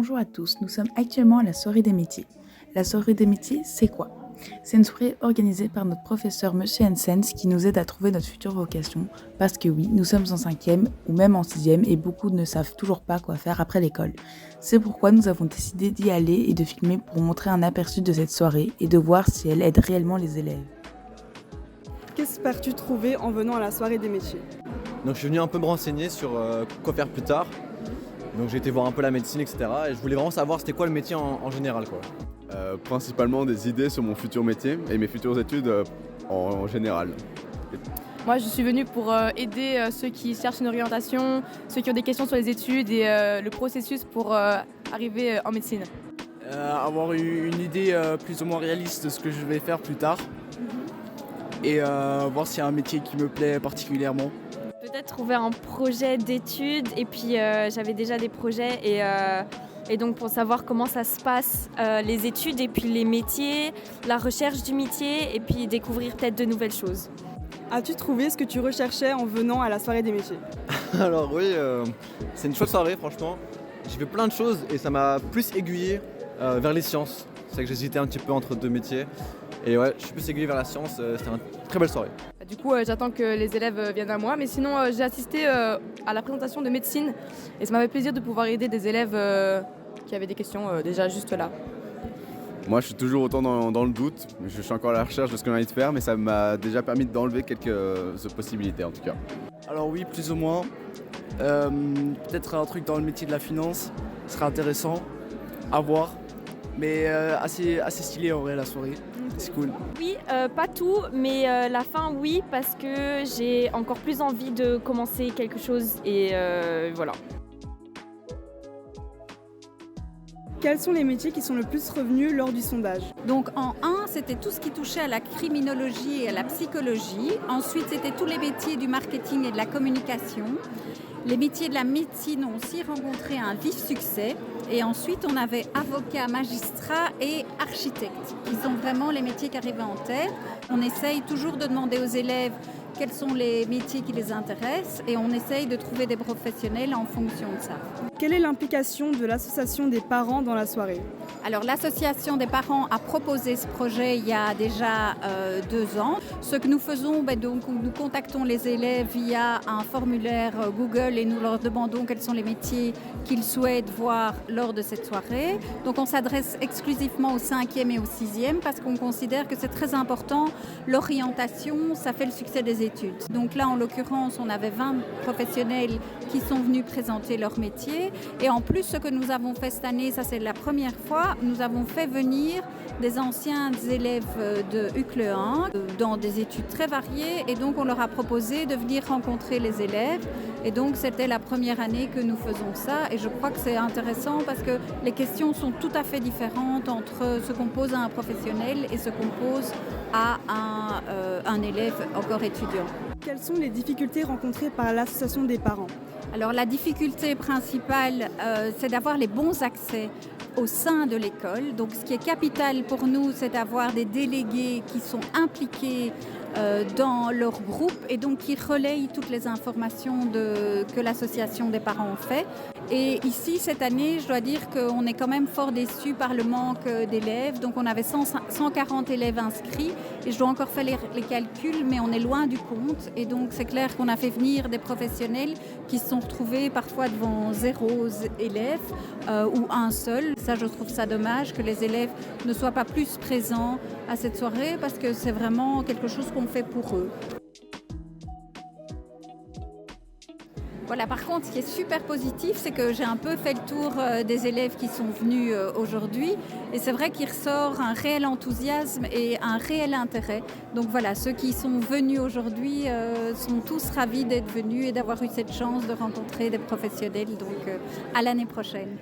Bonjour à tous, nous sommes actuellement à la soirée des métiers. La soirée des métiers, c'est quoi? C'est une soirée organisée par notre professeur Monsieur Hensens qui nous aide à trouver notre future vocation parce que oui, nous sommes en 5e ou même en 6e et beaucoup ne savent toujours pas quoi faire après l'école. C'est pourquoi nous avons décidé d'y aller et de filmer pour montrer un aperçu de cette soirée et de voir si elle aide réellement les élèves. Qu'espères-tu trouver en venant à la soirée des métiers? Donc je suis venu un peu me renseigner sur quoi faire plus tard. Donc j'ai été voir un peu la médecine, etc. Et je voulais vraiment savoir c'était quoi le métier en général, quoi. Principalement des idées sur mon futur métier et mes futures études en général. Moi, je suis venue pour aider ceux qui cherchent une orientation, ceux qui ont des questions sur les études et le processus pour arriver en médecine. Avoir une idée plus ou moins réaliste de ce que je vais faire plus tard et voir s'il y a un métier qui me plaît particulièrement. Peut-être trouver un projet d'études et puis j'avais déjà des projets et donc pour savoir comment ça se passe, les études et puis les métiers, la recherche du métier et puis découvrir peut-être de nouvelles choses. As-tu trouvé ce que tu recherchais en venant à la soirée des métiers? Alors oui, c'est une chouette soirée, franchement. J'ai fait plein de choses et ça m'a plus aiguillé vers les sciences. C'est vrai que j'hésitais un petit peu entre deux métiers. Et ouais, je suis plus aiguillé vers la science, c'était une très belle soirée. Du coup, j'attends que les élèves viennent à moi, mais sinon j'ai assisté à la présentation de médecine et ça m'a fait plaisir de pouvoir aider des élèves qui avaient des questions déjà juste là. Moi je suis toujours autant dans le doute, je suis encore à la recherche de ce qu'on a envie de faire, mais ça m'a déjà permis d'enlever quelques possibilités en tout cas. Alors oui, plus ou moins. Peut-être un truc dans le métier de la finance serait intéressant à voir. Mais assez stylé en vrai la soirée, c'est cool. Oui, pas tout, mais la fin oui parce que j'ai encore plus envie de commencer quelque chose et voilà. Quels sont les métiers qui sont le plus revenus lors du sondage? Donc en 1, c'était tout ce qui touchait à la criminologie et à la psychologie. Ensuite, c'était tous les métiers du marketing et de la communication. Les métiers de la médecine ont aussi rencontré un vif succès. Et ensuite, on avait avocat, magistrat et architecte, qui sont vraiment les métiers qui arrivaient en tête. On essaye toujours de demander aux élèves quels sont les métiers qui les intéressent et on essaye de trouver des professionnels en fonction de ça. Quelle est l'implication de l'association des parents dans la soirée? Alors l'association des parents a proposé ce projet il y a déjà 2 ans. Ce que nous faisons, donc, nous contactons les élèves via un formulaire Google et nous leur demandons quels sont les métiers qu'ils souhaitent voir lors de cette soirée. Donc on s'adresse exclusivement aux 5e et aux 6e parce qu'on considère que c'est très important. L'orientation, ça fait le succès des études. Donc là, en l'occurrence, on avait 20 professionnels qui sont venus présenter leur métier. Et en plus, ce que nous avons fait cette année, ça c'est la première fois, nous avons fait venir des anciens élèves de UCLE 1 dans des études très variées et donc on leur a proposé de venir rencontrer les élèves et donc c'était la première année que nous faisons ça et je crois que c'est intéressant parce que les questions sont tout à fait différentes entre ce qu'on pose à un professionnel et ce qu'on pose à un élève encore étudiant. Quelles sont les difficultés rencontrées par l'association des parents? Alors la difficulté principale, c'est d'avoir les bons accès au sein de l'école. Donc ce qui est capital pour nous, c'est d'avoir des délégués qui sont impliqués dans leur groupe et donc qui relayent toutes les informations que l'association des parents fait. Et ici, cette année, je dois dire qu'on est quand même fort déçus par le manque d'élèves. Donc on avait 140 élèves inscrits et je dois encore faire les calculs, mais on est loin du compte. Et donc c'est clair qu'on a fait venir des professionnels qui se sont retrouvés parfois devant 0 élèves ou un seul. Ça, je trouve ça dommage que les élèves ne soient pas plus présents à cette soirée parce que c'est vraiment quelque chose qu'on fait pour eux. Voilà, par contre, ce qui est super positif, c'est que j'ai un peu fait le tour des élèves qui sont venus aujourd'hui. Et c'est vrai qu'il ressort un réel enthousiasme et un réel intérêt. Donc voilà, ceux qui sont venus aujourd'hui sont tous ravis d'être venus et d'avoir eu cette chance de rencontrer des professionnels. Donc à l'année prochaine.